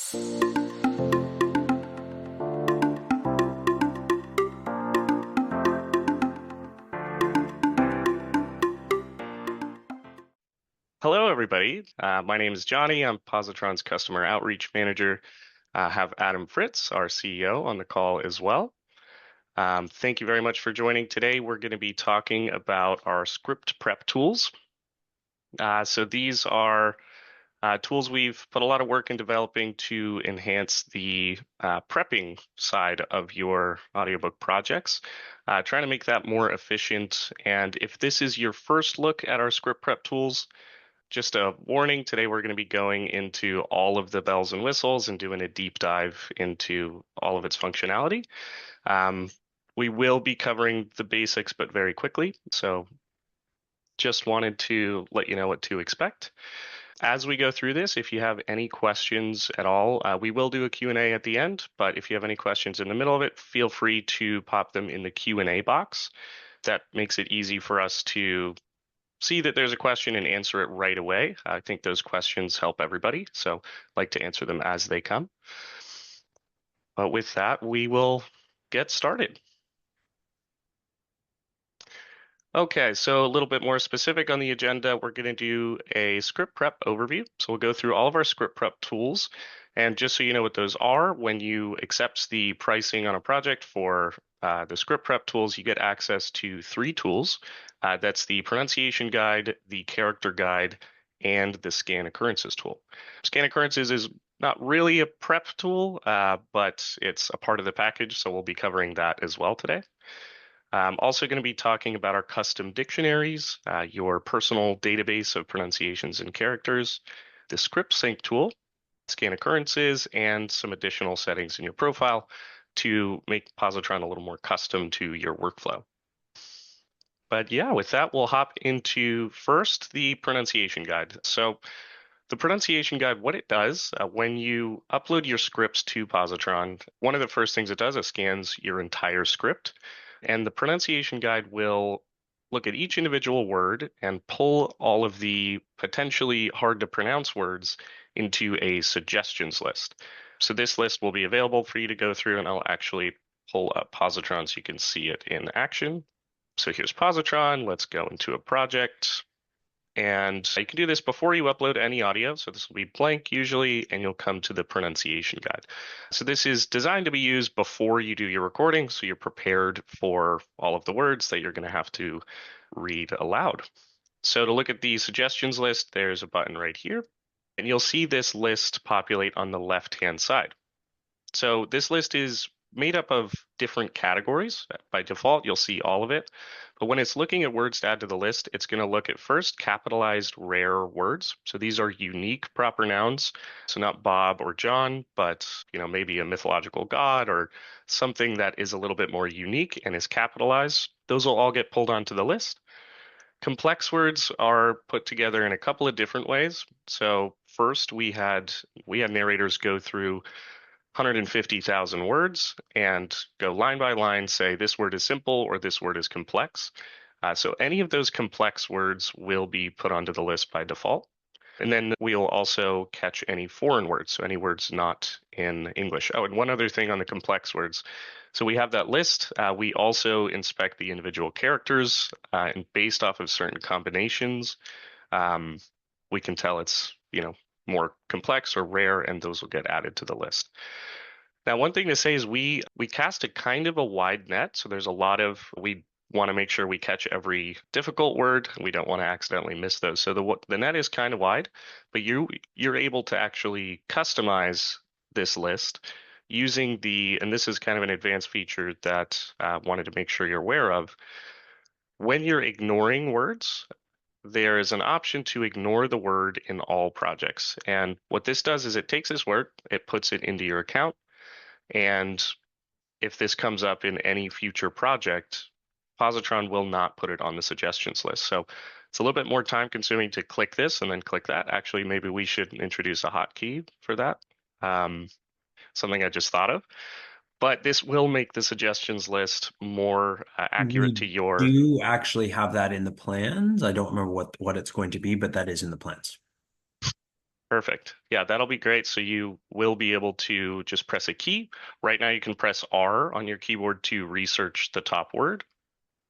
Hello, everybody. My name is Johnny. I'm Pozotron's Customer Outreach Manager. I have Adam Fritz, our CEO, on the call as well. Thank you very much for joining today. We're going to be talking about our script prep tools. So these are tools we've put a lot of work in developing to enhance the prepping side of your audiobook projects, trying to make that more efficient. And if this is your first look at our script prep tools, just a warning, today we're going to be going into all of the bells and whistles and doing a deep dive into all of its functionality. We will be covering the basics, but very quickly. So just wanted to let you know what to expect. As we go through this, if you have any questions at all, we will do a Q&A at the end, but if you have any questions in the middle of it, feel free to pop them in the Q&A box. That makes it easy for us to see that there's a question and answer it right away. I think those questions help everybody, so I'd like to answer them as they come. But with that, we will get started. Okay, so a little bit more specific on the agenda, we're going to do a script prep overview. So we'll go through all of our script prep tools. And just so you know what those are, when you accept the pricing on a project for the script prep tools, you get access to 3 tools. That's the pronunciation guide, the character guide, and the scan occurrences tool. Scan occurrences is not really a prep tool, but it's a part of the package, so we'll be covering that as well today. I'm also going to be talking about our custom dictionaries, your personal database of pronunciations and characters, the script sync tool, scan occurrences, and some additional settings in your profile to make Pozotron a little more custom to your workflow. But yeah, with that, we'll hop into first the pronunciation guide. So the pronunciation guide, what it does, when you upload your scripts to Pozotron, one of the first things it does is scans your entire script. And the pronunciation guide will look at each individual word and pull all of the potentially hard to pronounce words into a suggestions list. So this list will be available for you to go through, and I'll actually pull up Pozotron so you can see it in action. So here's Pozotron. Let's go into a project. And you can do this before you upload any audio. So this will be blank usually, and you'll come to the pronunciation guide. So this is designed to be used before you do your recording, so you're prepared for all of the words that you're going to have to read aloud. So to look at the suggestions list, there's a button right here, and you'll see this list populate on the left-hand side. So this list is made up of different categories. By default, you'll see all of it. But when it's looking at words to add to the list, it's going to look at first capitalized rare words. So these are unique proper nouns. So not Bob or John, but maybe a mythological god or something that is a little bit more unique and is capitalized. Those will all get pulled onto the list. Complex words are put together in a couple of different ways. So first we had narrators go through 150,000 words and go line by line, say this word is simple or this word is complex. So any of those complex words will be put onto the list by default. And then we'll also catch any foreign words, so any words not in English. Oh, and one other thing on the complex words. So we have that list. We also inspect the individual characters, and based off of certain combinations, we can tell it's, more complex or rare, and those will get added to the list. Now, one thing to say is we cast a kind of a wide net. So there's a lot of, we want to make sure we catch every difficult word. We don't want to accidentally miss those. So the net is kind of wide, but you're able to actually customize this list using and this is kind of an advanced feature that I wanted to make sure you're aware of. When you're ignoring words, there is an option to ignore the word in all projects. And what this does is it takes this word, it puts it into your account. And if this comes up in any future project, Pozotron will not put it on the suggestions list. So it's a little bit more time consuming to click this and then click that. Actually, maybe we should introduce a hotkey for that. Something I just thought of. But this will make the suggestions list more accurate to your... Do you actually have that in the plans? I don't remember what it's going to be, but that is in the plans. Perfect. Yeah, that'll be great. So you will be able to just press a key. Right now, you can press R on your keyboard to research the top word.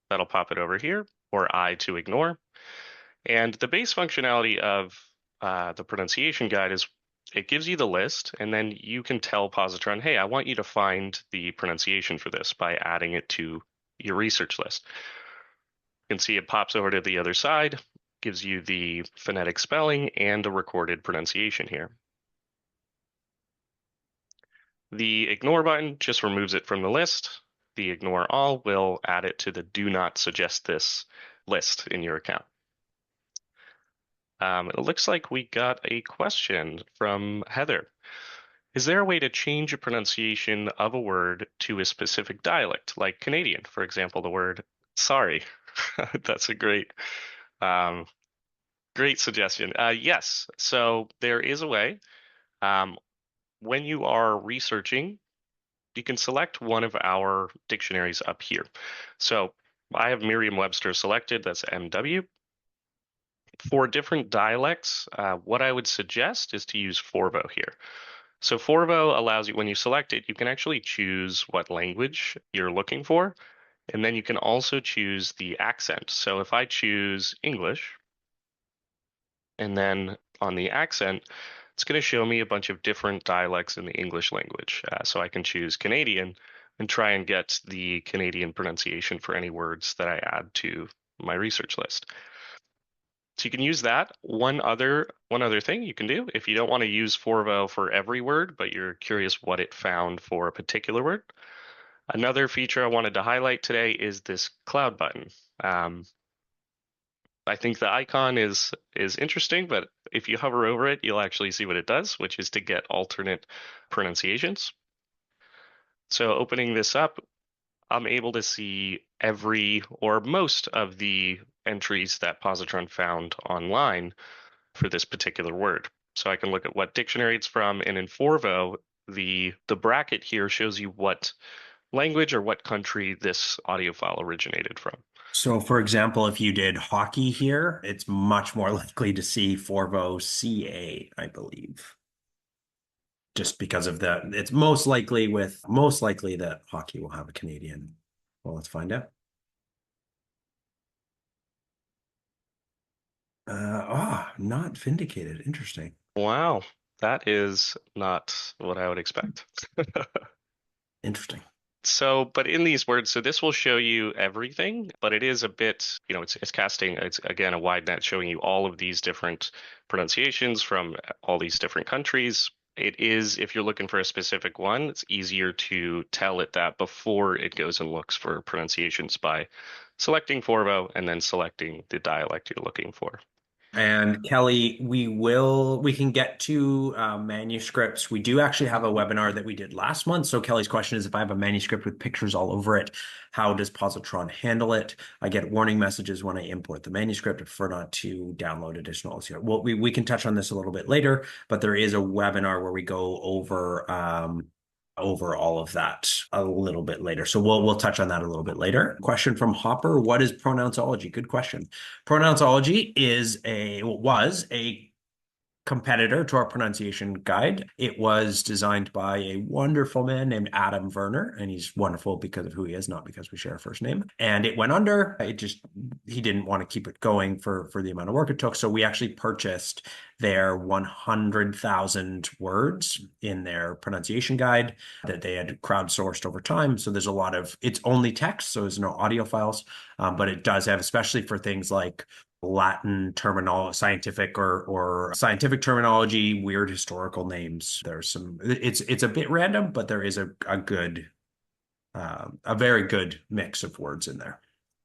That'll pop it over here, or I to ignore. And the base functionality of the pronunciation guide is it gives you the list, and then you can tell Pozotron, hey, I want you to find the pronunciation for this by adding it to your research list. You can see it pops over to the other side, gives you the phonetic spelling and a recorded pronunciation here. The ignore button just removes it from the list. The ignore all will add it to the do not suggest this list in your account. It looks like we got a question from Heather. Is there a way to change a pronunciation of a word to a specific dialect, like Canadian, for example, the word sorry? That's a um, great suggestion. Yes, so there is a way. Um, when you are researching, you can select one of our dictionaries up here. So I have Merriam-Webster selected, that's MW. For different dialects, what I would suggest is to use Forvo here. So Forvo allows you, when you select it, you can actually choose what language you're looking for, and then you can also choose the accent. So if I choose English, and then on the accent, it's going to show me a bunch of different dialects in the English language. So I can choose Canadian and try and get the Canadian pronunciation for any words that I add to my research list. So you can use that. One other thing you can do, if you don't want to use Forvo for every word, but you're curious what it found for a particular word, another feature I wanted to highlight today is this cloud button. Um, I think the icon is interesting, but if you hover over it, you'll actually see what it does, which is to get alternate pronunciations. So opening this up, I'm able to see every or most of the entries that Positron found online for this particular word. So I can look at what dictionary it's from, and in Forvo, the bracket here shows you what language or what country this audio file originated from. So, for example, if you did hockey here, it's much more likely to see Forvo CA, I believe, just because of the, it's most likely that hockey will have a Canadian. Well, let's find out. Not vindicated. Interesting. Wow, that is not what I would expect. Interesting. So, but in these words, so this will show you everything, but it is a bit, it's casting, it's again a wide net showing you all of these different pronunciations from all these different countries. It is, if you're looking for a specific one, it's easier to tell it that before it goes and looks for pronunciations by selecting Forvo and then selecting the dialect you're looking for. And Kelly, we can get to manuscripts. We do actually have a webinar that we did last month. So Kelly's question is, if I have a manuscript with pictures all over it, how does Positron handle it? I get warning messages when I import the manuscript. I prefer not to download additional. Well, we can touch on this a little bit later, but there is a webinar where we go over all of that a little bit later. So we'll touch on that a little bit later. Question from Hopper: what is pronounceology? Good question. Pronounceology was a competitor to our pronunciation guide. It was designed by a wonderful man named Adam Werner, and he's wonderful because of who he is, not because we share a first name. And it went under. He didn't want to keep it going for the amount of work it took. So we actually purchased their 100,000 words in their pronunciation guide that they had crowdsourced over time. So there's it's only text, so there's no audio files, but it does have, especially for things like Latin terminology, or scientific terminology, weird historical names. It's a bit random, but there is a very good mix of words in there.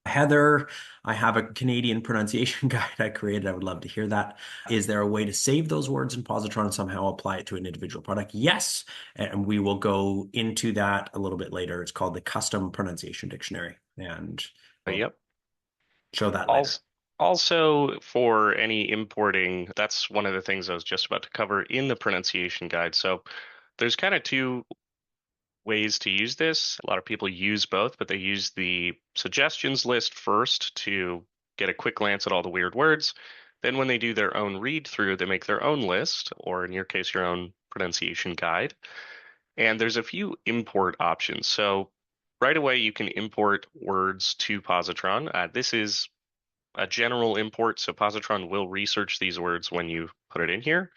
Heather, I have a Canadian pronunciation guide I created. I would love to hear that. Is there a way to save those words in Positron and somehow apply it to an individual product? Yes, and we will go into that a little bit later. It's called the Custom Pronunciation Dictionary, and we'll Yep. show that later. Also, also for any importing, that's one of the things I was just about to cover in the pronunciation guide. So there's kind of two ways to use this. A lot of people use both, but they use the suggestions list first to get a quick glance at all the weird words. Then when they do their own read through, they make their own list, or in your case, your own pronunciation guide. And there's a few import options. So right away, you can import words to Positron. This is a general import, so Positron will research these words when you put it in here.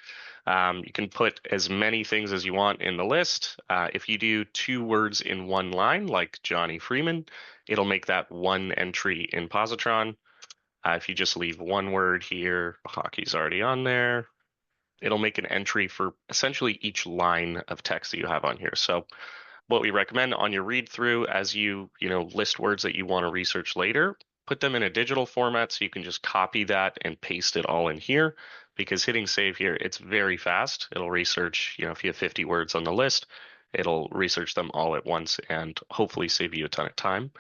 You can put as many things as you want in the list. If you do 2 words in one line, like Johnny Freeman, it'll make that one entry in Positron. If you just leave 1 word here, hockey's already on there. It'll make an entry for essentially each line of text that you have on here. So what we recommend on your read through as you list words that you want to research later, put them in a digital format so you can just copy that and paste it all in here, because hitting save here, it's very fast. It'll research, if you have 50 words on the list, it'll research them all at once and hopefully save you a ton of time.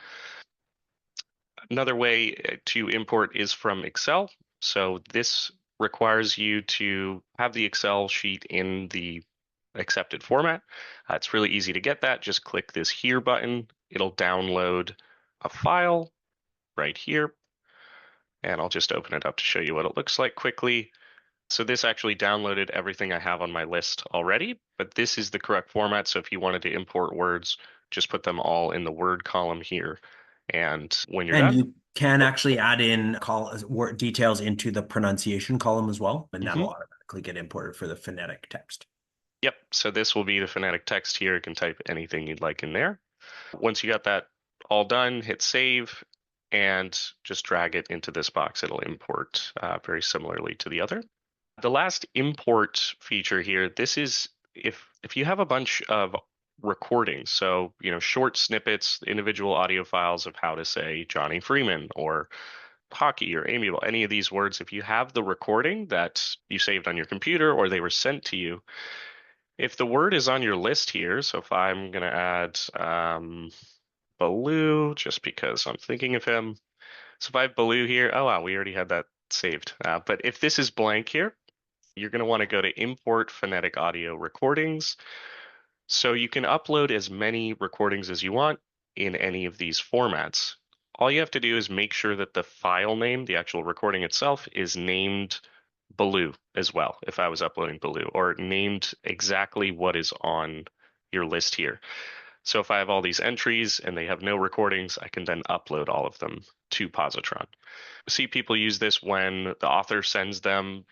Another way to import is from Excel. So this requires you to have the Excel sheet in the accepted format. It's really easy to get that. Just click this here button. It'll download a file right here. And I'll just open it up to show you what it looks like quickly. So this actually downloaded everything I have on my list already, but this is the correct format. So if you wanted to import words, just put them all in the word column here. And when you're And done, you can oh, actually add in word details into the pronunciation column as well, and that'll mhm. automatically get imported for the phonetic text. Yep. So this will be the phonetic text here. You can type anything you'd like in there. Once you got that all done, hit save and just drag it into this box. It'll import very similarly to the other. The last import feature here, this is if you have a bunch of recordings, so short snippets, individual audio files of how to say Johnny Freeman or hockey or amiable, any of these words, if you have the recording that you saved on your computer or they were sent to you, if the word is on your list here, so if I'm going to add Baloo, just because I'm thinking of him. So if I have Baloo here, oh wow, we already had that saved. But if this is blank here, you're going to want to go to import phonetic audio recordings. So you can upload as many recordings as you want in any of these formats. All you have to do is make sure that the file name, the actual recording itself, is named Baloo as well, if I was uploading Baloo, or named exactly what is on your list here. So if I have all these entries and they have no recordings, I can then upload all of them to Pozotron. See people use this when the author sends them,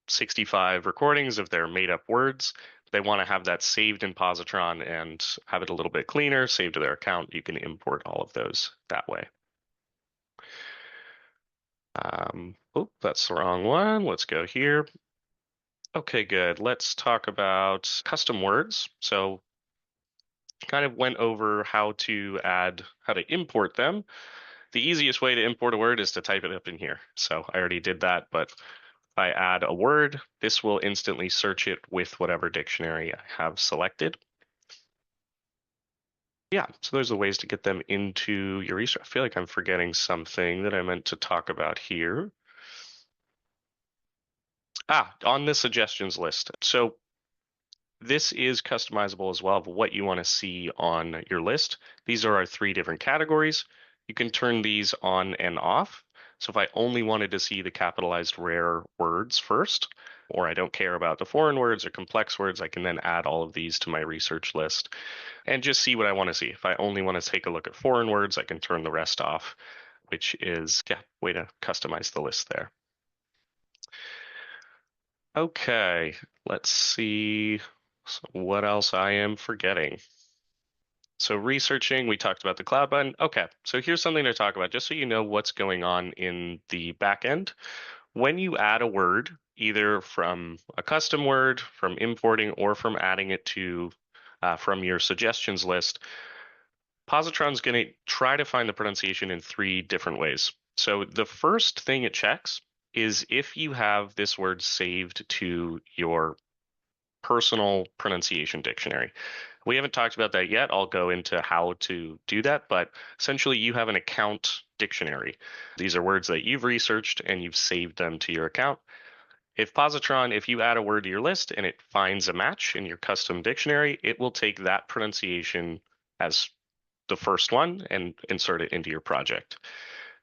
65 recordings of their made up words. They want to have that saved in Positron and have it a little bit cleaner, saved to their account. You can import all of those that way. Oh, that's the wrong one. Let's go here. Okay, good. Let's talk about custom words. So kind of went over how to import them. The easiest way to import a word is to type it up in here. So I already did that, but if I add a word, this will instantly search it with whatever dictionary I have selected. Yeah, so there's the ways to get them into your research. I feel like I'm forgetting something that I meant to talk about here. On the suggestions list. So this is customizable as well of what you want to see on your list. These are our 3 different categories. You can turn these on and off. So if I only wanted to see the capitalized rare words first, or I don't care about the foreign words or complex words, I can then add all of these to my research list and just see what I want to see. If I only want to take a look at foreign words, I can turn the rest off, which is, yeah, way to customize the list there. Okay, let's see what else I am forgetting. So researching, we talked about the cloud button. Okay, so here's something to talk about, just so you know what's going on in the back end. When you add a word, either from a custom word, from importing, or from adding it to from your suggestions list, Positron's going to try to find the pronunciation in 3 different ways. So the first thing it checks is if you have this word saved to your personal pronunciation dictionary. We haven't talked about that yet. I'll go into how to do that, but essentially you have an account dictionary. These are words that you've researched and you've saved them to your account. If you add a word to your list and it finds a match in your custom dictionary, it will take that pronunciation as the first one and insert it into your project.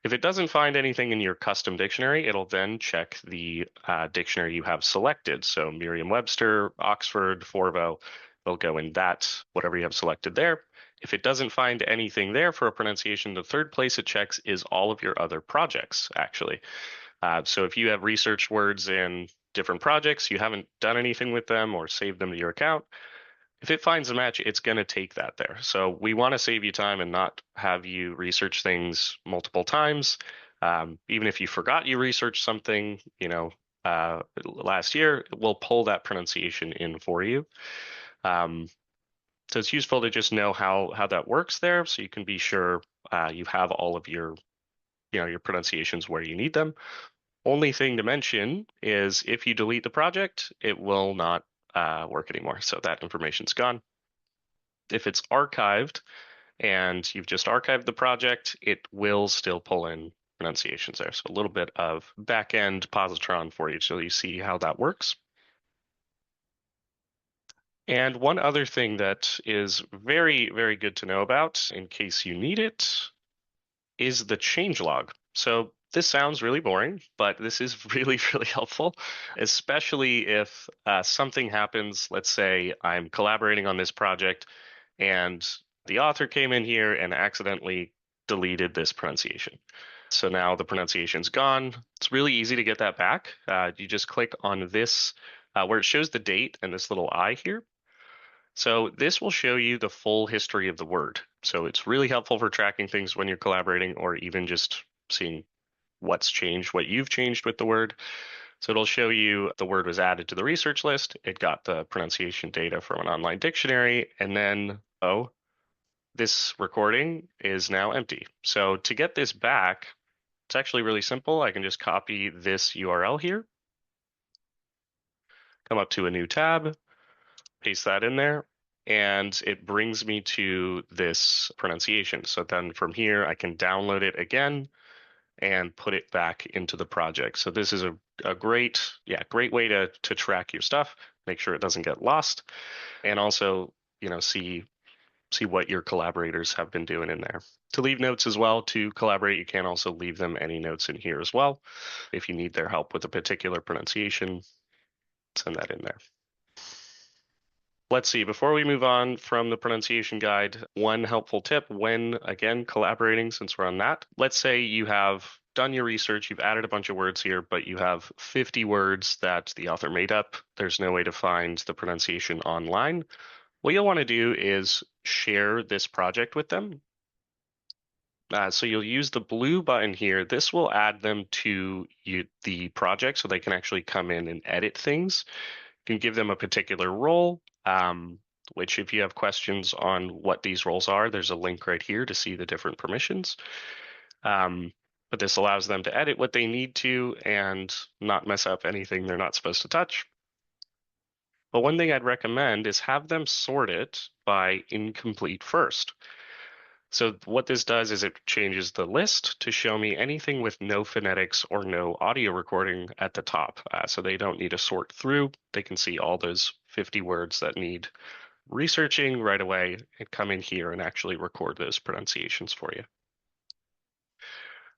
If it doesn't find anything in your custom dictionary, it'll then check the dictionary you have selected. So Merriam-Webster, Oxford, Forvo, they'll go in that, whatever you have selected there. If it doesn't find anything there for a pronunciation, the third place it checks is all of your other projects, actually. So if you have research words in different projects, you haven't done anything with them or saved them to your account, if it finds a match, it's going to take that there. So we want to save you time and not have you research things multiple times. Even if you forgot you researched something, last year, we'll pull that pronunciation in for you. So it's useful to just know how that works there, so you can be sure you have all of your pronunciations where you need them. Only thing to mention is if you delete the project, it will not work anymore. So that information's gone. If it's archived and you've just archived the project, it will still pull in pronunciations there. So a little bit of back-end positron for you so you see how that works. And one other thing that is very, very good to know about in case you need it is the changelog. So this sounds really boring, but this is really, really helpful, especially if something happens. Let's say I'm collaborating on this project and the author came in here and accidentally deleted this pronunciation. So now the pronunciation's gone. It's really easy to get that back. You just click on this where it shows the date and this little I here. So this will show you the full history of the word. So it's really helpful for tracking things when you're collaborating or even just seeing what's changed, what you've changed with the word. So it'll show you the word was added to the research list. It got the pronunciation data from an online dictionary, and then, oh, this recording is now empty. So to get this back, it's actually really simple. I can just copy this URL here, come up to a new tab, paste that in there, and it brings me to this pronunciation. So then from here, I can download it again and put it back into the project. So this is a great way to track your stuff, make sure it doesn't get lost, and also, see what your collaborators have been doing in there. To leave notes as well, to collaborate, you can also leave them any notes in here as well. If you need their help with a particular pronunciation, send that in there. Let's see, before we move on from the pronunciation guide, one helpful tip when, again, collaborating, since we're on that, let's say you have done your research, you've added a bunch of words here, but you have 50 words that the author made up. There's no way to find the pronunciation online. What you'll want to do is share this project with them. So you'll use the blue button here. This will add them to the project so they can actually come in and edit things. You can give them a particular role, which if you have questions on what these roles are, there's a link right here to see the different permissions. But this allows them to edit what they need to and not mess up anything they're not supposed to touch. But one thing I'd recommend is have them sort it by incomplete first. So what this does is it changes the list to show me anything with no phonetics or no audio recording at the top. So they don't need to sort through. They can see all those 50 words that need researching right away and come in here and actually record those pronunciations for you.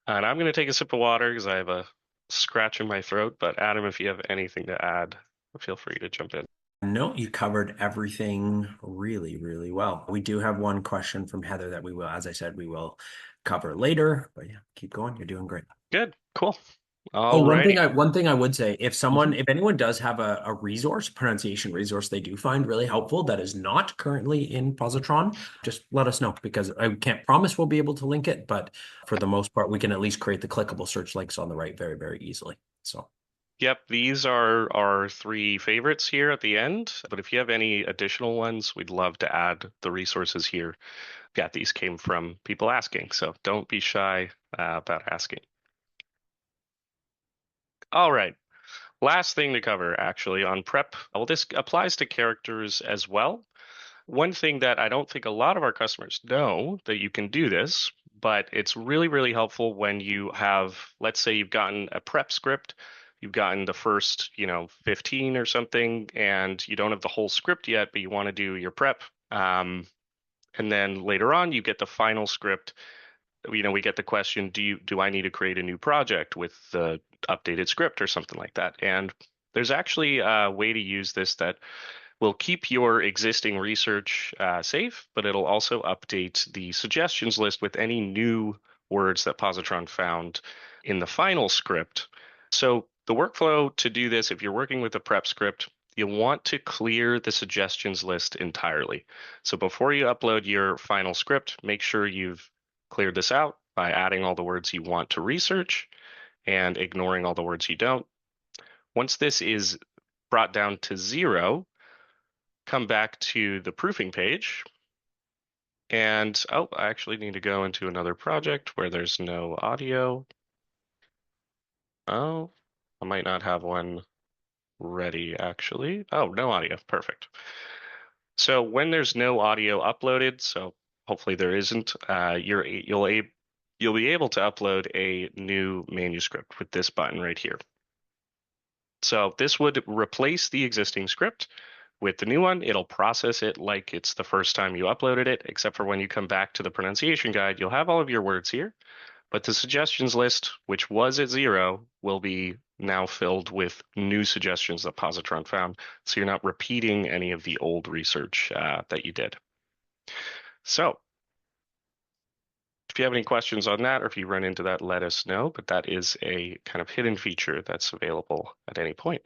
And I'm going to take a sip of water because I have a scratch in my throat. But Adam, if you have anything to add, feel free to jump in. No, you covered everything really, really well. We do have one question from Heather that we will, as I said, we will cover later. But yeah, keep going. You're doing great. Good, cool. Oh, Alrighty. one thing I would say, if anyone does have a resource, pronunciation resource they do find really helpful that is not currently in Pozotron, just let us know because I can't promise we'll be able to link it, but for the most part, we can at least create the clickable search links on the right very, very easily. So. Yep, these are our three favorites here at the end. But if you have any additional ones, we'd love to add the resources here. Yeah, these came from people asking, so don't be shy about asking. All right, last thing to cover actually on prep. Well, this applies to characters as well. One thing that I don't think a lot of our customers know that you can do this, but it's really, really helpful when you have, let's say you've gotten a prep script, you've gotten the first, 15 or something, and you don't have the whole script yet, but you want to do your prep. And then later on, you get the final script. we get the question, do I need to create a new project with the updated script or something like that? And there's actually a way to use this that will keep your existing research safe, but it'll also update the suggestions list with any new words that Pozotron found in the final script. So the workflow to do this, if you're working with a prep script, you'll want to clear the suggestions list entirely. So before you upload your final script, make sure you've cleared this out by adding all the words you want to research and ignoring all the words you don't. Once this is brought down to 0, come back to the proofing page. And oh, I actually need to go into another project where there's no audio. Oh, I might not have one ready actually. Oh, no audio. Perfect. So when there's no audio uploaded, so hopefully there isn't, you'll be able to upload a new manuscript with this button right here. So this would replace the existing script with the new one. It'll process it like it's the first time you uploaded it, except for when you come back to the pronunciation guide, you'll have all of your words here, but the suggestions list, which was at 0, will be now filled with new suggestions that Pozotron found. So you're not repeating any of the old research that you did. So if you have any questions on that, or if you run into that, let us know. But that is a kind of hidden feature that's available at any point.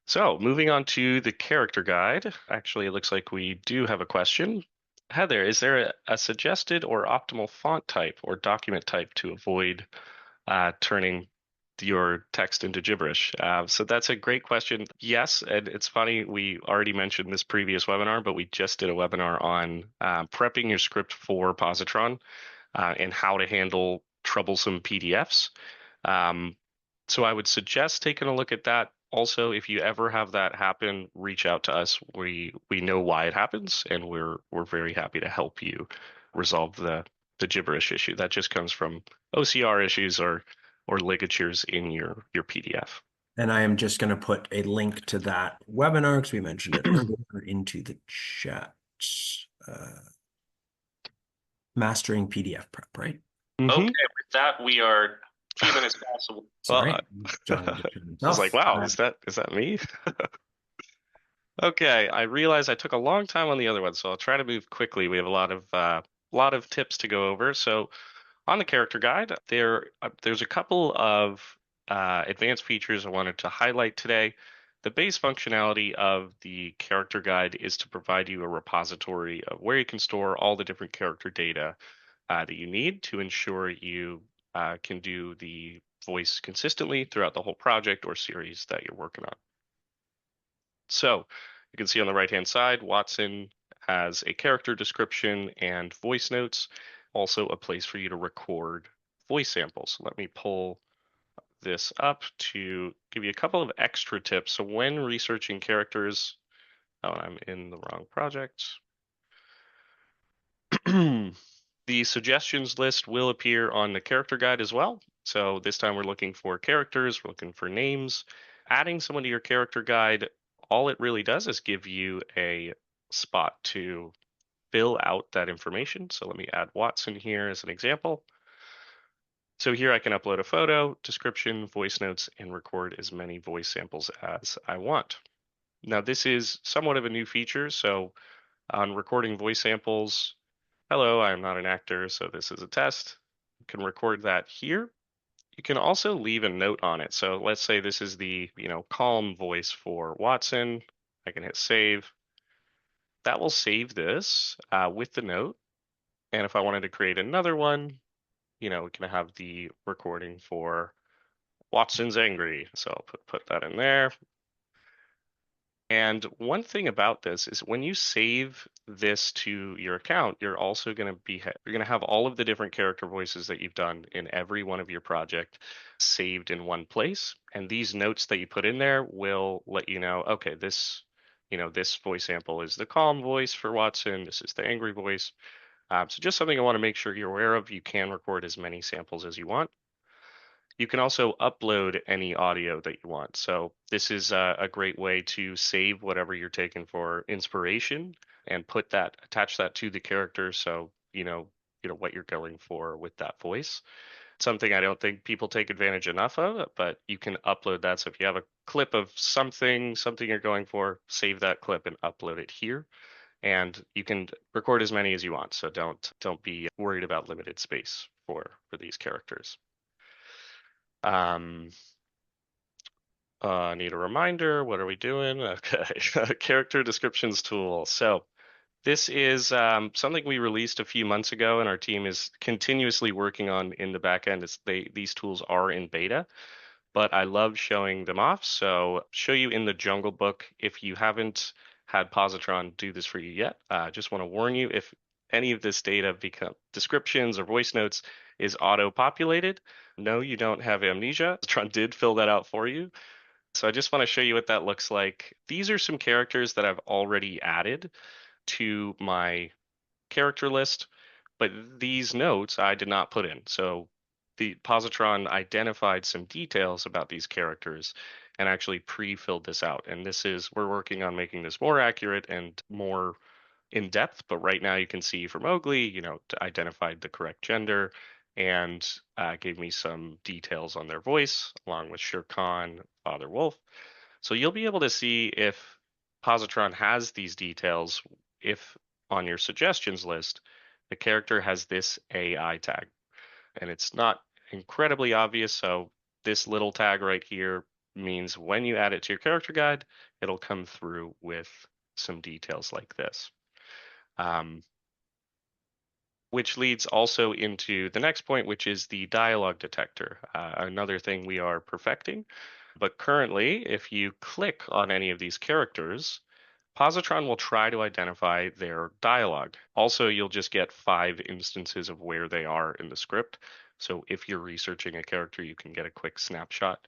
So moving on to the character guide. Actually, it looks like we do have a question. Heather, is there a suggested or optimal font type or document type to avoid turning your text into gibberish? So that's a great question. Yes, and it's funny, we already mentioned this previous webinar, but we just did a webinar on prepping your script for Positron and how to handle troublesome PDFs. So I would suggest taking a look at that. Also, if you ever have that happen, reach out to us. We know why it happens, and we're very happy to help you resolve the gibberish issue. That just comes from OCR issues or ligatures in your PDF. And I am just going to put a link to that webinar because we mentioned it earlier into the chat. Mastering PDF prep, right? Okay, with that, we are a few minutes past. Sorry. I was like, wow, is that me? Okay, I realize I took a long time on the other one, so I'll try to move quickly. We have a lot of tips to go over. So on the character guide, there's a couple of advanced features I wanted to highlight today. The base functionality of the character guide is to provide you a repository of where you can store all the different character data that you need to ensure you can do the voice consistently throughout the whole project or series that you're working on. So you can see on the right-hand side, Watson has a character description and voice notes, also a place for you to record voice samples. Let me pull this up to give you a couple of extra tips. So when researching characters, oh, I'm in the wrong project. The suggestions list will appear on the character guide as well. So this time we're looking for characters, we're looking for names. Adding someone to your character guide, all it really does is give you a spot to fill out that information. So let me add Watson here as an example. So here I can upload a photo, description, voice notes, and record as many voice samples as I want. Now this is somewhat of a new feature. So on recording voice samples, hello, I'm not an actor, so this is a test. You can record that here. You can also leave a note on it. So let's say this is the, calm voice for Watson. I can hit save. That will save this with the note. And if I wanted to create another one, we can have the recording for Watson's angry. So I'll put that in there. And one thing about this is when you save this to your account, you're also going to have all of the different character voices that you've done in every one of your project saved in one place. And these notes that you put in there will let you know, okay, this voice sample is the calm voice for Watson. This is the angry voice. So just something I want to make sure you're aware of. You can record as many samples as you want. You can also upload any audio that you want. So this is a great way to save whatever you're taking for inspiration and attach that to the character. So what you're going for with that voice. Something I don't think people take advantage enough of, but you can upload that. So if you have a clip of something you're going for, save that clip and upload it here. And you can record as many as you want. So don't be worried about limited space for these characters. Um, need a reminder. What are we doing? Okay, character descriptions tool. So this is something we released a few months ago, and our team is continuously working on in the back end. These tools are in beta, but I love showing them off. So show you in the Jungle Book. If you haven't had Pozotron do this for you yet, just want to warn you, if any of this data become descriptions or voice notes is auto-populated, no, you don't have amnesia. Pozotron did fill that out for you. So I just want to show you what that looks like. These are some characters that I've already added to my character list, but these notes I did not put in. So the Positron identified some details about these characters and actually pre-filled this out. And we're working on making this more accurate and more in depth. But right now you can see for Mowgli, identified the correct gender and gave me some details on their voice, along with Shere Khan, Father Wolf. So you'll be able to see if Positron has these details if on your suggestions list, the character has this AI tag. And it's not incredibly obvious, so this little tag right here means when you add it to your character guide, it'll come through with some details like this. Which leads also into the next point, which is the dialogue detector, another thing we are perfecting. But currently, if you click on any of these characters, Positron will try to identify their dialogue. Also, you'll just get 5 instances of where they are in the script. So if you're researching a character, you can get a quick snapshot.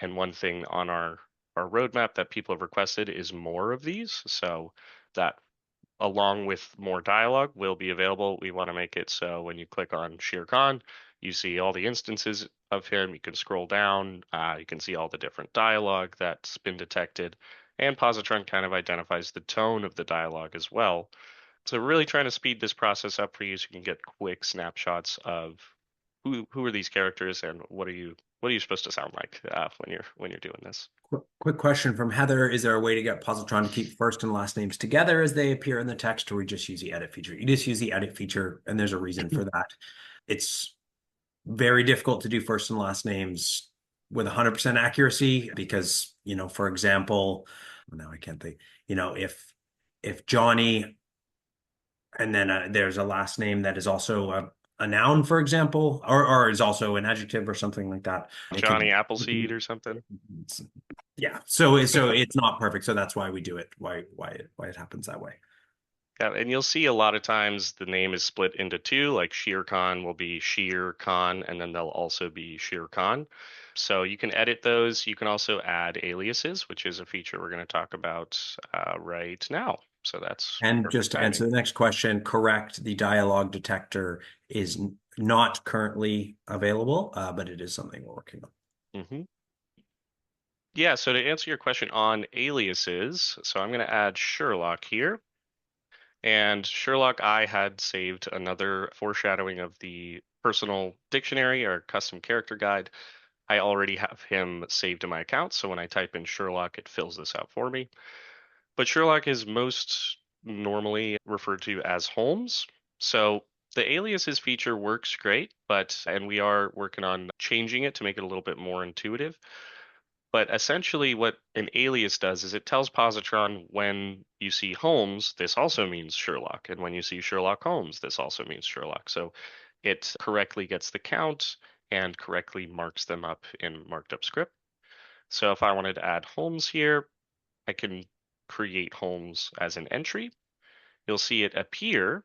And one thing on our roadmap that people have requested is more of these. So that along with more dialogue will be available. We want to make it so when you click on Shere Khan, you see all the instances of him. You can scroll down. You can see all the different dialogue that's been detected. And Positron kind of identifies the tone of the dialogue as well. So we're really trying to speed this process up for you so you can get quick snapshots of who are these characters and what are you supposed to sound like when you're doing this. Quick question from Heather. Is there a way to get Pozotron to keep first and last names together as they appear in the text, or we just use the edit feature? You just use the edit feature, and there's a reason for that. It's very difficult to do first and last names with 100% accuracy because, for example, now I can't think, if Johnny and then there's a last name that is also a noun, for example, or is also an adjective or something like that. Johnny Appleseed or something. Yeah. So it's not perfect. So that's why we do it. Why it happens that way. Yeah, and you'll see a lot of times the name is split into two, like Shere Khan will be Shere Khan, and then they'll also be Shere Khan. So you can edit those. You can also add aliases, which is a feature we're going to talk about right now. So that's And perfect just to answer timing. the next question, correct, the dialogue detector is not currently available, but it is something we're working on. Hmm. Yeah, so to answer your question on aliases, so I'm going to add Sherlock here. And Sherlock, I had saved another foreshadowing of the personal dictionary or custom character guide. I already have him saved in my account, so when I type in Sherlock, it fills this out for me. But Sherlock is most normally referred to as Holmes. So the aliases feature works great, and we are working on changing it to make it a little bit more intuitive. But essentially, what an alias does is it tells Positron when you see Holmes, this also means Sherlock. And when you see Sherlock Holmes, this also means Sherlock. So it correctly gets the count and correctly marks them up in marked up script. So if I wanted to add Holmes here, I can create Holmes as an entry. You'll see it appear,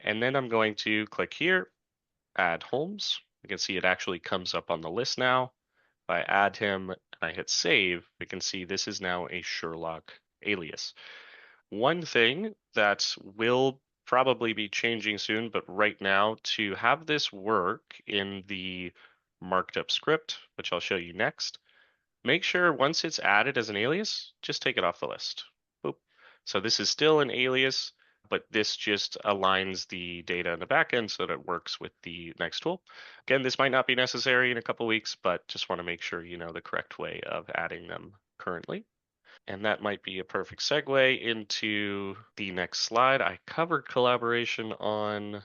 and then I'm going to click here, add Holmes. You can see it actually comes up on the list now. If I add him and I hit save, we can see this is now a Sherlock alias. One thing that will probably be changing soon, but right now, to have this work in the marked up script, which I'll show you next, make sure once it's added as an alias, just take it off the list. Boop. So this is still an alias, but this just aligns the data in the backend so that it works with the next tool. Again, this might not be necessary in a couple weeks, but just want to make sure you know the correct way of adding them currently. And that might be a perfect segue into the next slide. I covered collaboration on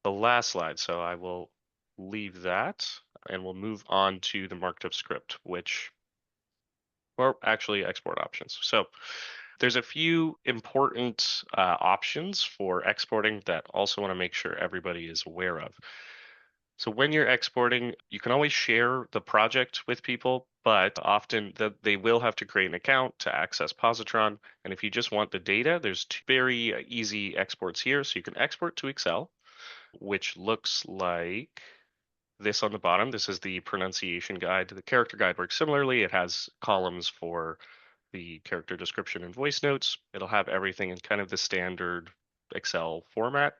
the last slide, so I will leave that and we'll move on to the marked up script, which, or actually export options. So there's a few important options for exporting that also want to make sure everybody is aware of. So when you're exporting, you can always share the project with people, but often they will have to create an account to access Pozotron. And if you just want the data, there's two very easy exports here. So you can export to Excel, which looks like this on the bottom. This is the pronunciation guide. The character guide works similarly. It has columns for the character description and voice notes. It'll have everything in kind of the standard Excel format.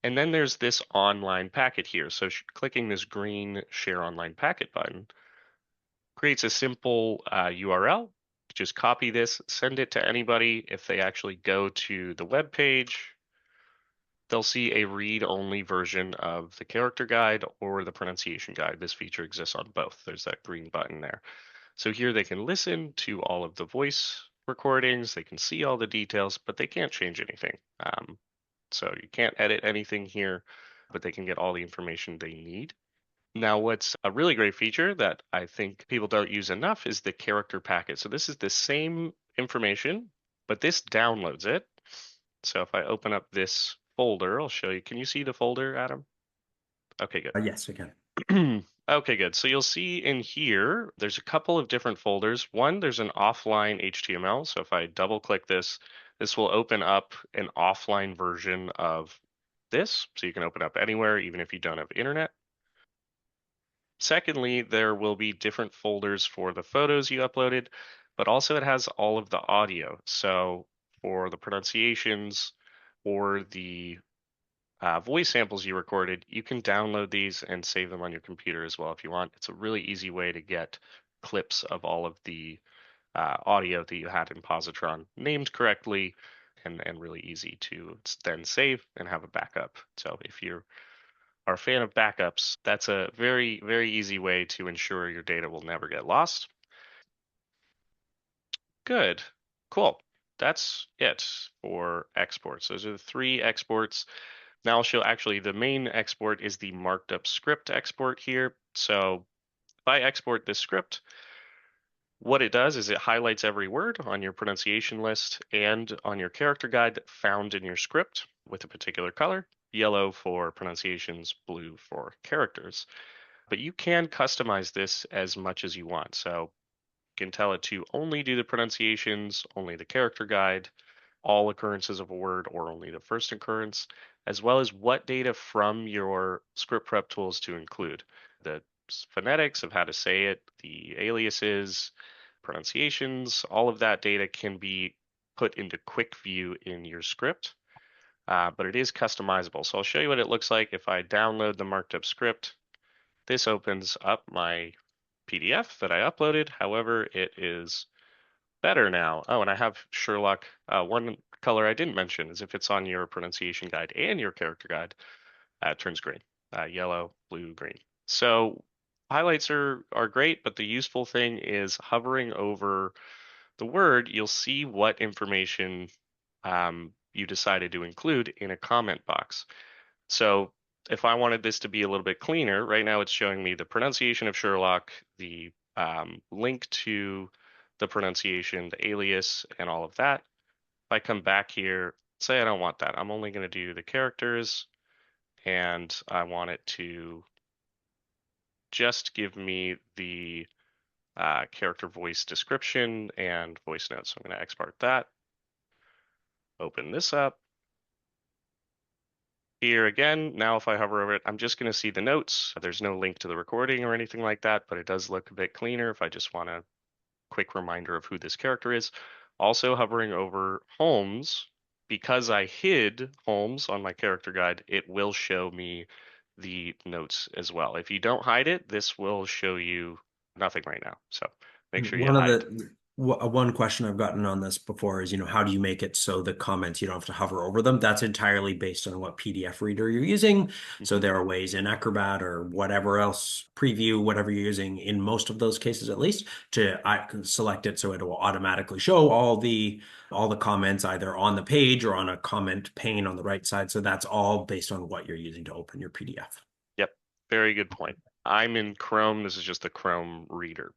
And then there's this online packet here. So clicking this green share online packet button creates a simple URL. Just copy this, send it to anybody. If they actually go to the web page, they'll see a read-only version of the character guide or the pronunciation guide. This feature exists on both. There's that green button there. So here they can listen to all of the voice recordings, they can see all the details, but they can't change anything. So you can't edit anything here, but they can get all the information they need. Now, what's a really great feature that I think people don't use enough is the character packet. So this is the same information, but this downloads it. So if I open up this folder, I'll show you. Can you see the folder, Adam? Okay, good. Yes, we can. Okay, good. So you'll see in here, there's a couple of different folders. One, there's an offline HTML. So if I double click this, this will open up an offline version of this. So you can open up anywhere, even if you don't have internet. Secondly, there will be different folders for the photos you uploaded, but also it has all of the audio. So for the pronunciations or the voice samples you recorded, you can download these and save them on your computer as well if you want. It's a really easy way to get clips of all of the audio that you had in Positron named correctly and really easy to then save and have a backup. So if you are a fan of backups, that's a very, very easy way to ensure your data will never get lost. Good. Cool. That's it for exports. Those are the three exports. Now I'll show actually the main export is the marked up script export here. So if I export this script, what it does is it highlights every word on your pronunciation list and on your character guide found in your script with a particular color, yellow for pronunciations, blue for characters. But you can customize this as much as you want. So you can tell it to only do the pronunciations, only the character guide, all occurrences of a word or only the first occurrence, as well as what data from your script prep tools to include. The phonetics of how to say it, the aliases, pronunciations, all of that data can be put into quick view in your script, but it is customizable. So I'll show you what it looks like if I download the marked up script. This opens up my PDF that I uploaded. However, it is better now. Oh, and I have Sherlock. One color I didn't mention is if it's on your pronunciation guide and your character guide, it turns green, yellow, blue, green. So highlights are great, but the useful thing is hovering over the word, you'll see what information you decided to include in a comment box. So if I wanted this to be a little bit cleaner, right now it's showing me the pronunciation of Sherlock, the link to the pronunciation, the alias, and all of that. If I come back here, say I don't want that. I'm only going to do the characters, and I want it to just give me the character voice description and voice notes. So I'm going to export that, open this up. Here again, now if I hover over it, I'm just going to see the notes. There's no link to the recording or anything like that, but it does look a bit cleaner if I just want a quick reminder of who this character is. Also hovering over Holmes, because I hid Holmes on my character guide, it will show me the notes as well. If you don't hide it, this will show you nothing right now. So make sure you One of hide. the One question I've gotten on this before is, how do you make it so the comments, you don't have to hover over them? That's entirely based on what PDF reader you're using. So Hmm. there are ways in Acrobat or whatever else, Preview, whatever you're using, in most of those cases at least, to I can select it so it will automatically show all the comments either on the page or on a comment pane on the right side. So that's all based on what you're using to open your PDF. Yep, very good point. I'm in Chrome. This is just a Chrome reader.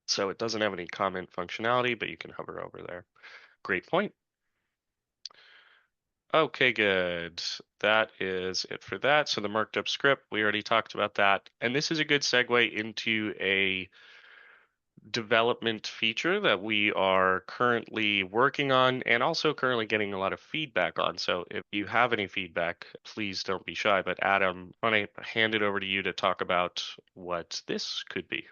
So it doesn't have any comment functionality, but you can hover over there. Great point. Okay, good. That is it for that. So the marked up script, we already talked about that. And this is a good segue into a development feature that we are currently working on and also currently getting a lot of feedback on. So if you have any feedback, please don't be shy. But Adam, I want to hand it over to you to talk about what this could be.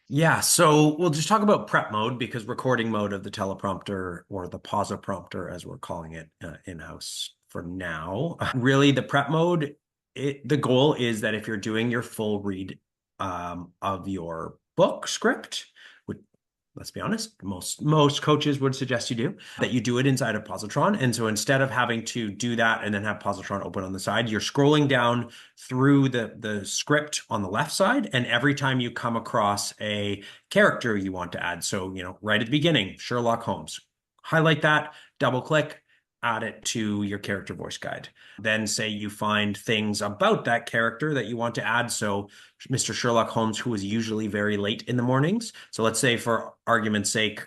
Yeah, so we'll just talk about prep mode because recording mode of the teleprompter or the Posoprompter, as we're calling it in-house for now. Really, the prep mode, the goal is that if you're doing your full read of your book script, which, let's be honest, most coaches would suggest you do, that you do it inside of Pozotron. And so instead of having to do that and then have Pozotron open on the side, you're scrolling down through the script on the left side. And every time you come across a character you want to add, so, right at the beginning, Sherlock Holmes, highlight that, double click, add it to your character voice guide. Then say you find things about that character that you want to add. So Mr. Sherlock Holmes, who is usually very late in the mornings. So let's say for argument's sake,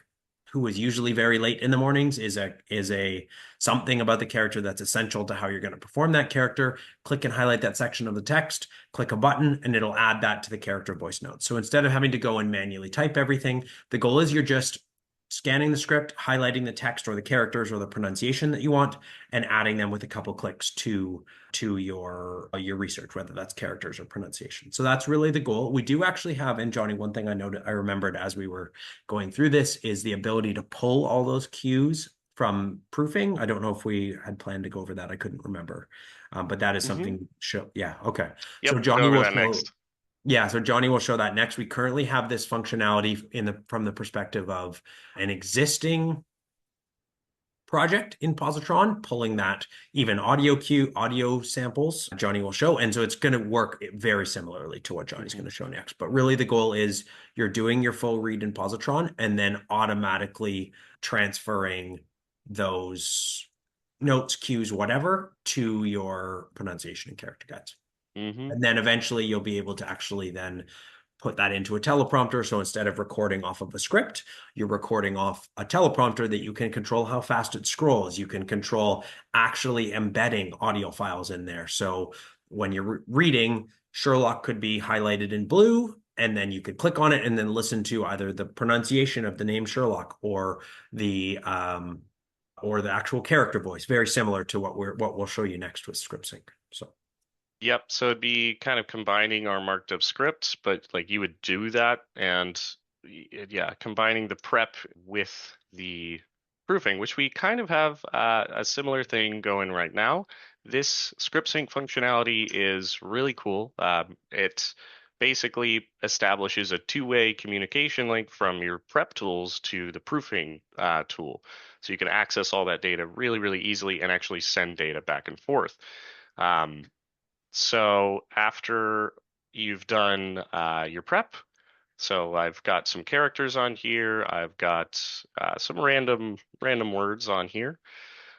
who is usually very late in the mornings is a something about the character that's essential to how you're going to perform that character. Click and highlight that section of the text, click a button, and it'll add that to the character voice notes. So instead of having to go and manually type everything, the goal is you're just scanning the script, highlighting the text or the characters or the pronunciation that you want, and adding them with a couple clicks to your research, whether that's characters or pronunciation. So that's really the goal. We do actually have, and Johnny, one thing I remembered as we were going through this is the ability to pull all those cues from proofing. I don't know if we had planned to go over that. I couldn't remember. But that is Hmm. something show. Yeah. Okay. Yep, So we'll go Johnny over will that show. next. Yeah, so Johnny will show that next. We currently have this functionality from the perspective of an existing project in Positron, pulling that even audio samples Johnny will show. And so it's going to work very similarly to what Johnny's going Hmm. to show next. But really the goal is you're doing your full read in Positron and then automatically transferring those notes, cues, whatever, to your pronunciation and character guides. Hmm. And then eventually you'll be able to actually then put that into a teleprompter. So instead of recording off of a script, you're recording off a teleprompter that you can control how fast it scrolls. You can control actually embedding audio files in there. So when you're reading, Sherlock could be highlighted in blue, and then you could click on it and then listen to either the pronunciation of the name Sherlock or the actual character voice, very similar to what we'll show you next with script sync. So Yep, so it'd be kind of combining our marked up scripts, but like you would do that and yeah, combining the prep with the proofing, which we kind of have a similar thing going right now. This script sync functionality is really cool. It basically establishes a two-way communication link from your prep tools to the proofing tool. So you can access all that data really, really easily and actually send data back and forth. Um, so after you've done your prep, so I've got some characters on here. I've got some random words on here.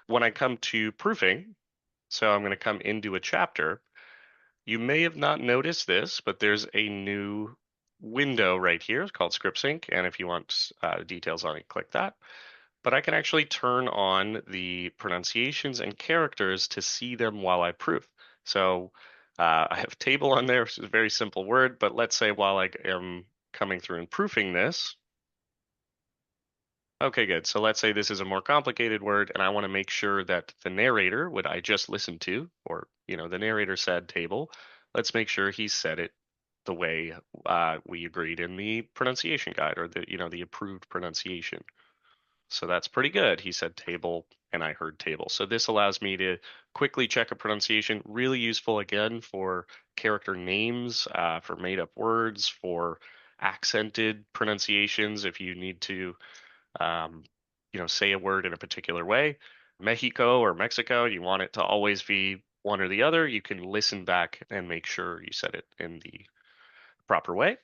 When I come to proofing, so I'm going to come into a chapter. You may have not noticed this, but there's a new window right here. It's called Script Sync, and if you want details on it, click that. But I can actually turn on the pronunciations and characters to see them while I proof. So I have table on there, which is a very simple word, but let's say while I am coming through and proofing this, okay, good. So let's say this is a more complicated word, and I want to make sure that the narrator, what I just listened to, or the narrator said table, let's make sure he said it the way we agreed in the pronunciation guide or the approved pronunciation. So that's pretty good. He said table and I heard table. So this allows me to quickly check a pronunciation. Really useful again for character names, for made up words, for accented pronunciations if you need to, um, say a word in a particular way. Mexico or Mexico, you want it to always be one or the other. You can listen back and make sure you said it in the proper way,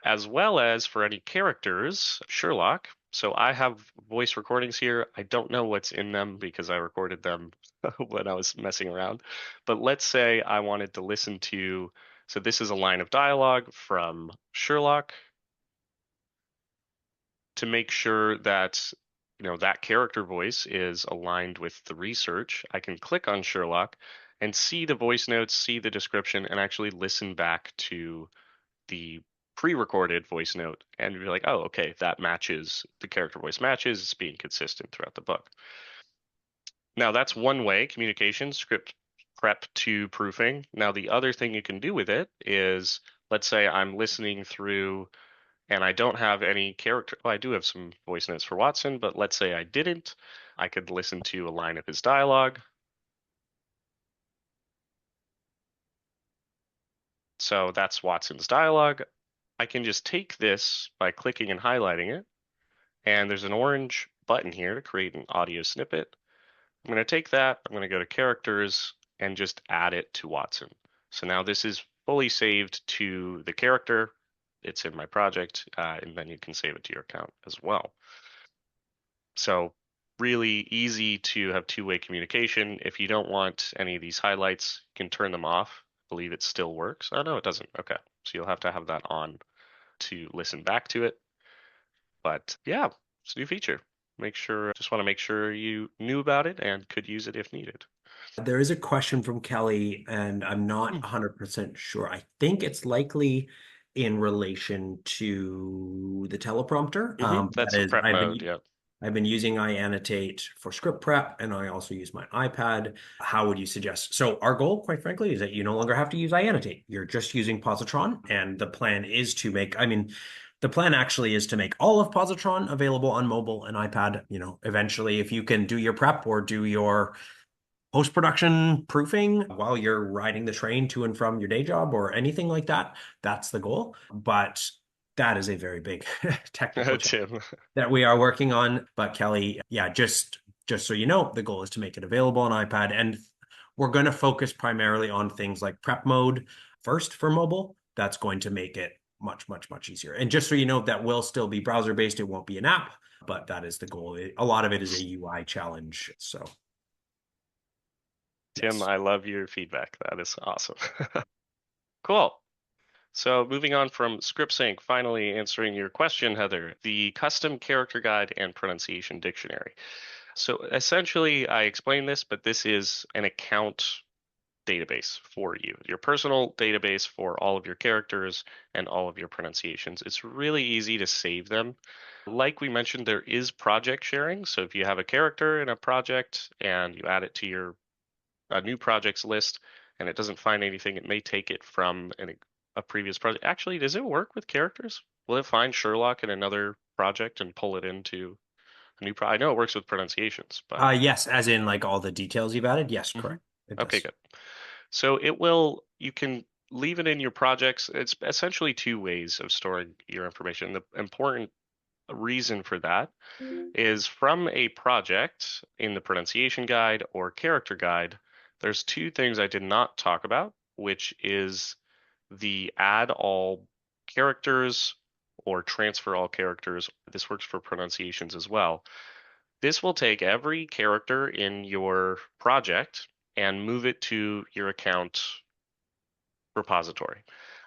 as well as for any characters, Sherlock. So I have voice recordings here. I don't know what's in them because I recorded them when I was messing around. But let's say I wanted to listen to, so this is a line of dialogue from Sherlock to make sure that that character voice is aligned with the research. I can click on Sherlock and see the voice notes, see the description, and actually listen back to the pre-recorded voice note and be like, oh, okay, that matches, the character voice matches, it's being consistent throughout the book. Now that's one way, communication, script prep to proofing. Now the other thing you can do with it is, let's say I'm listening through and I don't have any character. Well, I do have some voice notes for Watson, but let's say I didn't. I could listen to a line of his dialogue. So that's Watson's dialogue. I can just take this by clicking and highlighting it. And there's an orange button here to create an audio snippet. I'm going to take that, I'm going to go to characters and just add it to Watson. So now this is fully saved to the character. It's in my project, and then you can save it to your account as well. So really easy to have two-way communication. If you don't want any of these highlights, you can turn them off. I believe it still works. Oh, no, it doesn't. Okay. So you'll have to have that on to listen back to it. But yeah, it's a new feature. Just want to make sure you knew about it and could use it if needed. There is a question from Kelly, and I'm not Hmm. 100% sure. I think it's likely in relation to the teleprompter. That That's the is, prep mode. Yeah. I've been using iAnnotate for script prep, and I also use my iPad. How would you suggest? So our goal, quite frankly, is that you no longer have to use iAnnotate. You're just using Pozotron, and the plan is to make, I mean, the plan actually is to make all of Pozotron available on mobile and iPad. Eventually, if you can do your prep or do your post-production proofing while you're riding the train to and from your day job or anything like that, that's the goal. But that is a very big technical challenge Tim. that we are working on. But Kelly, yeah, just so you know, the goal is to make it available on iPad, and we're going to focus primarily on things like prep mode first for mobile. That's going to make it much, much, much easier. And just so you know, that will still be browser based. It won't be an app, but that is the goal. A lot of it is a UI challenge. So Tim, yes. I love your feedback. That is awesome. Cool. So moving on from script sync, finally answering your question, Heather, the custom character guide and pronunciation dictionary. So essentially, I explained this, but this is an account database for you, your personal database for all of your characters and all of your pronunciations. It's really easy to save them. Like we mentioned, there is project sharing. So if you have a character in a project and you add it to your new projects list and it doesn't find anything, it may take it from a previous project. Actually, does it work with characters? Will it find Sherlock in another project and pull it into a new I know it works with pronunciations, but Yes, as in like all the details you've added. Yes, Mhm. correct. It Okay, does. good. So you can leave it in your projects. It's essentially two ways of storing your information. The important reason for that is from a project in the pronunciation guide or character guide, there's two things I did not talk about, which is the add all characters or transfer all characters. This works for pronunciations as well. This will take every character in your project and move it to your account repository.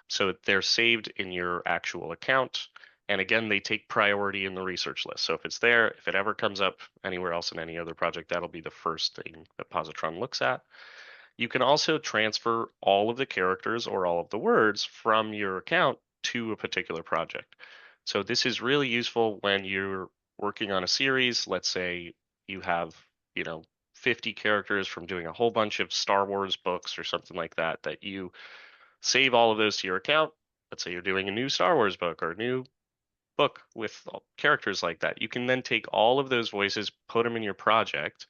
So they're saved in your actual account. And again, they take priority in the research list. So if it's there, if it ever comes up anywhere else in any other project, that'll be the first thing that Positron looks at. You can also transfer all of the characters or all of the words from your account to a particular project. So this is really useful when you're working on a series. Let's say you have, you know, 50 characters from doing a whole bunch of Star Wars books or something like that, that you save all of those to your account. Let's say you're doing a new Star Wars book or a new book with characters like that. You can then take all of those voices, put them in your project,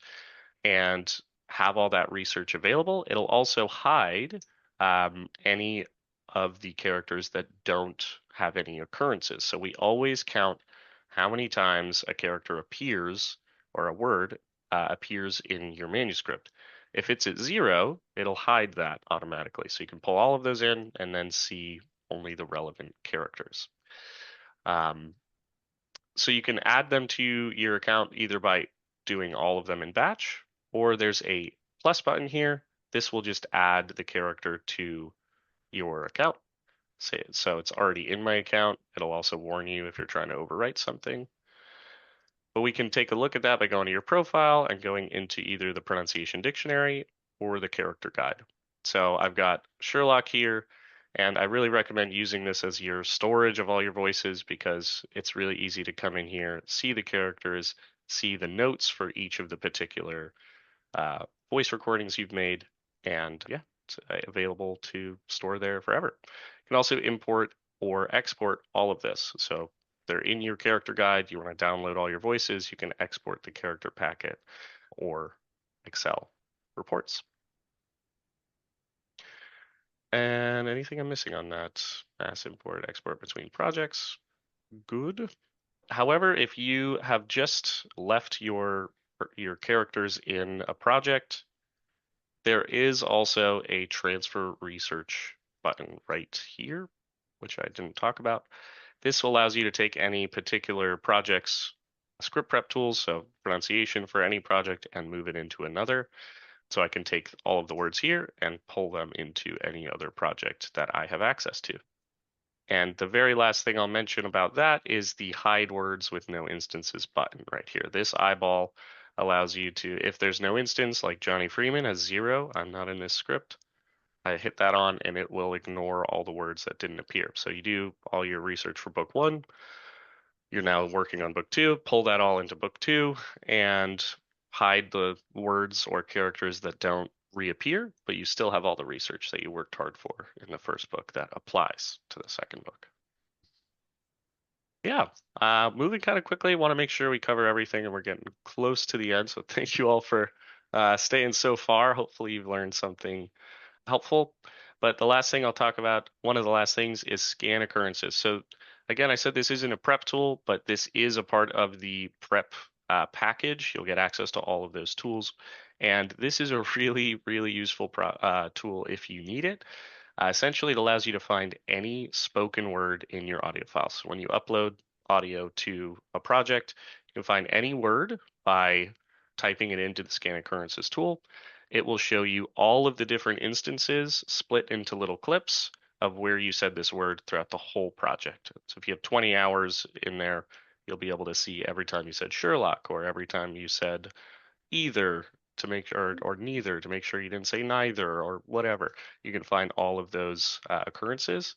and have all that research available. It'll also hide any of the characters that don't have any occurrences. So we always count how many times a character appears or a word appears in your manuscript. If it's at 0, it'll hide that automatically. So you can pull all of those in and then see only the relevant characters. Um, so you can add them to your account either by doing all of them in batch, or there's a plus button here. This will just add the character to your account. So it's already in my account. It'll also warn you if you're trying to overwrite something. But we can take a look at that by going to your profile and going into either the pronunciation dictionary or the character guide. So I've got Sherlock here, and I really recommend using this as your storage of all your voices because it's really easy to come in here, see the characters, see the notes for each of the particular voice recordings you've made, and yeah, it's available to store there forever. You can also import or export all of this. So they're in your character guide. You want to download all your voices, you can export the character packet or Excel reports. And anything I'm missing on that? Mass import, export between projects. Good. However, if you have just left your characters in a project, there is also a transfer research button right here, which I didn't talk about. This allows you to take any particular project's script prep tools, so pronunciation for any project, and move it into another. So I can take all of the words here and pull them into any other project that I have access to. And the very last thing I'll mention about that is the hide words with no instances button right here. This eyeball allows you to, if there's no instance, like Johnny Freeman has 0, I'm not in this script, I hit that on and it will ignore all the words that didn't appear. So you do all your research for book 1, you're now working on book 2, pull that all into book 2 and hide the words or characters that don't reappear, but you still have all the research that you worked hard for in the first book that applies to the second book. Yeah, moving kind of quickly. Want to make sure we cover everything, and we're getting close to the end. So thank you all for staying so far. Hopefully, you've learned something helpful. But the last thing I'll talk about, one of the last things, is scan occurrences. So again, I said this isn't a prep tool, but this is a part of the prep package. You'll get access to all of those tools, and this is a really, really useful tool if you need it. Essentially, it allows you to find any spoken word in your audio files. So when you upload audio to a project, you can find any word by typing it into the scan occurrences tool. It will show you all of the different instances split into little clips of where you said this word throughout the whole project. So if you have 20 hours in there, you'll be able to see every time you said Sherlock or every time you said either to make sure, or neither to make sure you didn't say neither or whatever. You can find all of those occurrences.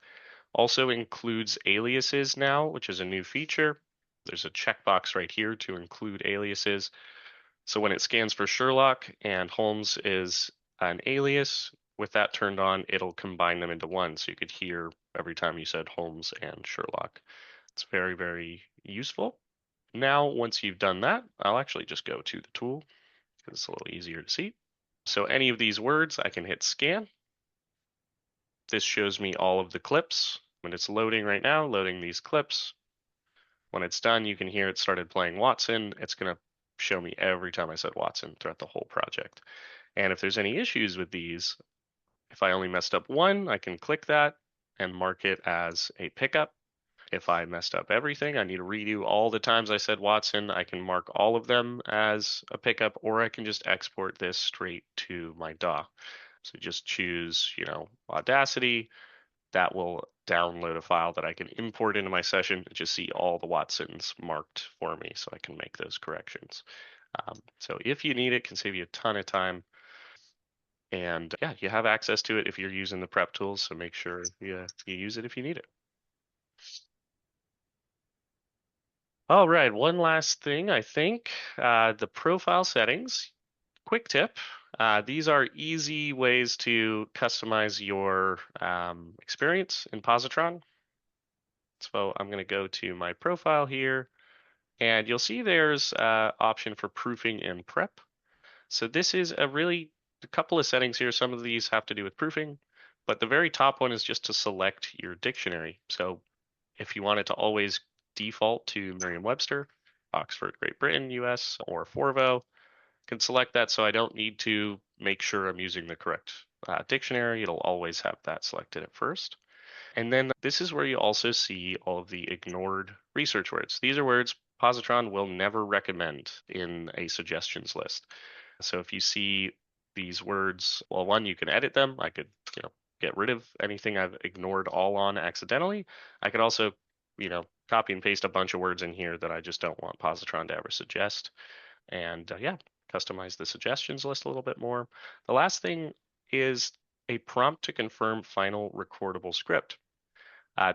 Also includes aliases now, which is a new feature. There's a checkbox right here to include aliases. So when it scans for Sherlock and Holmes is an alias, with that turned on, it'll combine them into one. So you could hear every time you said Holmes and Sherlock. It's very, very useful. Now, once you've done that, I'll actually just go to the tool because it's a little easier to see. So any of these words, I can hit scan. This shows me all of the clips. When it's loading right now, loading these clips. When it's done, you can hear it started playing Watson. It's going to show me every time I said Watson throughout the whole project. And if there's any issues with these, if I only messed up one, I can click that and mark it as a pickup. If I messed up everything, I need to redo all the times I said Watson, I can mark all of them as a pickup, or I can just export this straight to my DAW. So just choose, Audacity. That will download a file that I can import into my session and just see all the Watsons marked for me so I can make those corrections. So if you need it, can save you a ton of time. And yeah, you have access to it if you're using the prep tools, so make sure you use it if you need it. All right, one last thing, I think, the profile settings. Quick tip, these are easy ways to customize your experience in Pozotron. So I'm going to go to my profile here, and you'll see there's an option for proofing and prep. So this is a couple of settings here. Some of these have to do with proofing. But the very top one is just to select your dictionary. So if you want it to always default to Merriam-Webster, Oxford, Great Britain, US, or Forvo, can select that so I don't need to make sure I'm using the correct dictionary. It'll always have that selected at first. And then this is where you also see all of the ignored research words. These are words Positron will never recommend in a suggestions list. So if you see these words, well, one, you can edit them. I could, get rid of anything I've ignored all on accidentally. I could also, copy and paste a bunch of words in here that I just don't want Positron to ever suggest. And yeah, customize the suggestions list a little bit more. The last thing is a prompt to confirm final recordable script.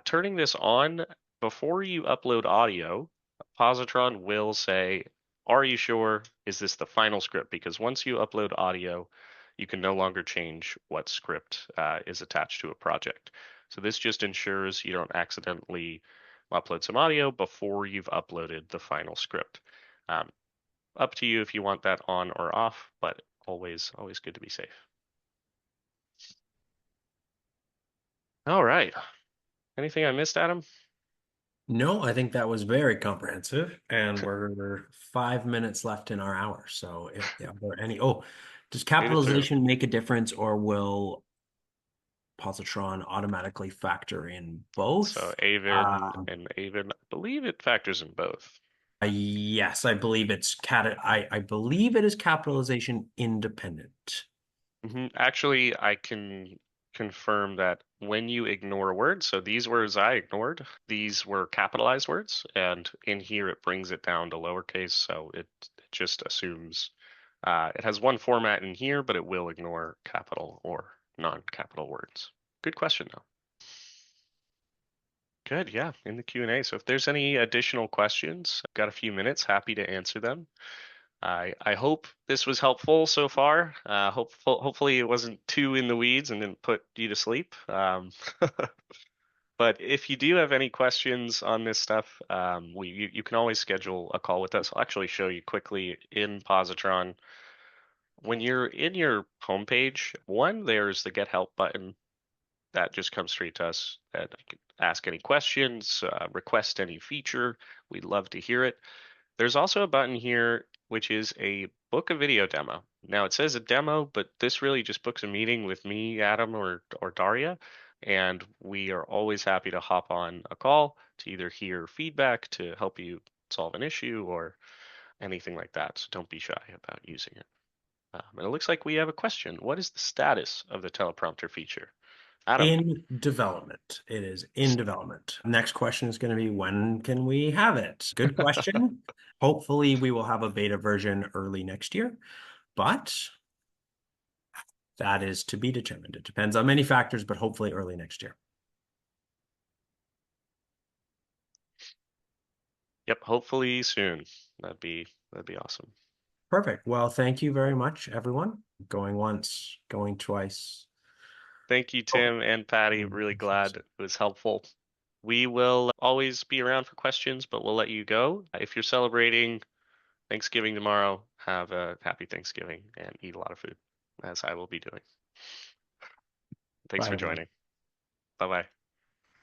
Turning this on before you upload audio, Positron will say, are you sure? Is this the final script? Because once you upload audio, you can no longer change what script is attached to a project. So this just ensures you don't accidentally upload some audio before you've uploaded the final script. Um, Up to you if you want that on or off, but always, always good to be safe. All right. Anything I missed, Adam? No, I think that was very comprehensive, and we're 5 minutes left in our hour. So, if are there any, does Made it through. capitalization make a difference, or will positron automatically factor in So both? Avon and Avon, I believe it factors in both. Yes, I believe it's I believe it is capitalization independent. Actually, I can confirm that when you ignore a word, so these words I ignored, these were capitalized words, and in here it brings it down to lowercase, so it just assumes it has one format in here, but it will ignore capital or non-capital words. Good question, though. Good, yeah, in the Q&A. So if there's any additional questions, I've got a few minutes, happy to answer them. I hope this was helpful so far. Hopefully it wasn't too in the weeds and didn't put you to sleep. But if you do have any questions on this stuff, you can always schedule a call with us. I'll actually show you quickly in Positron. When you're in your homepage, one, there's the Get Help button that just comes straight to us. And I can ask any questions, request any feature. We'd love to hear it. There's also a button here which is a book a video demo. Now it says a demo, but this really just books a meeting with me, Adam, or Daria, and we are always happy to hop on a call to either hear feedback to help you solve an issue or anything like that. So don't be shy about using it. And it looks like we have a question. What is the status of the teleprompter feature? Adam. In development. It is in development. Next question is going to be, when can we have it? Good question. Hopefully, we will have a beta version early next year, but that is to be determined. It depends on many factors, but hopefully early next year. Yep, hopefully soon. That'd be awesome. Perfect. Well, thank you very much, everyone. Going once, going twice. Thank you, Oh, Tim and Patty. Really glad it was helpful. We will always be around for questions, but we'll let you go. If you're celebrating Thanksgiving tomorrow, have a happy Thanksgiving and eat a lot of food, as I will be doing. Thanks bye, for everyone. joining. Bye bye.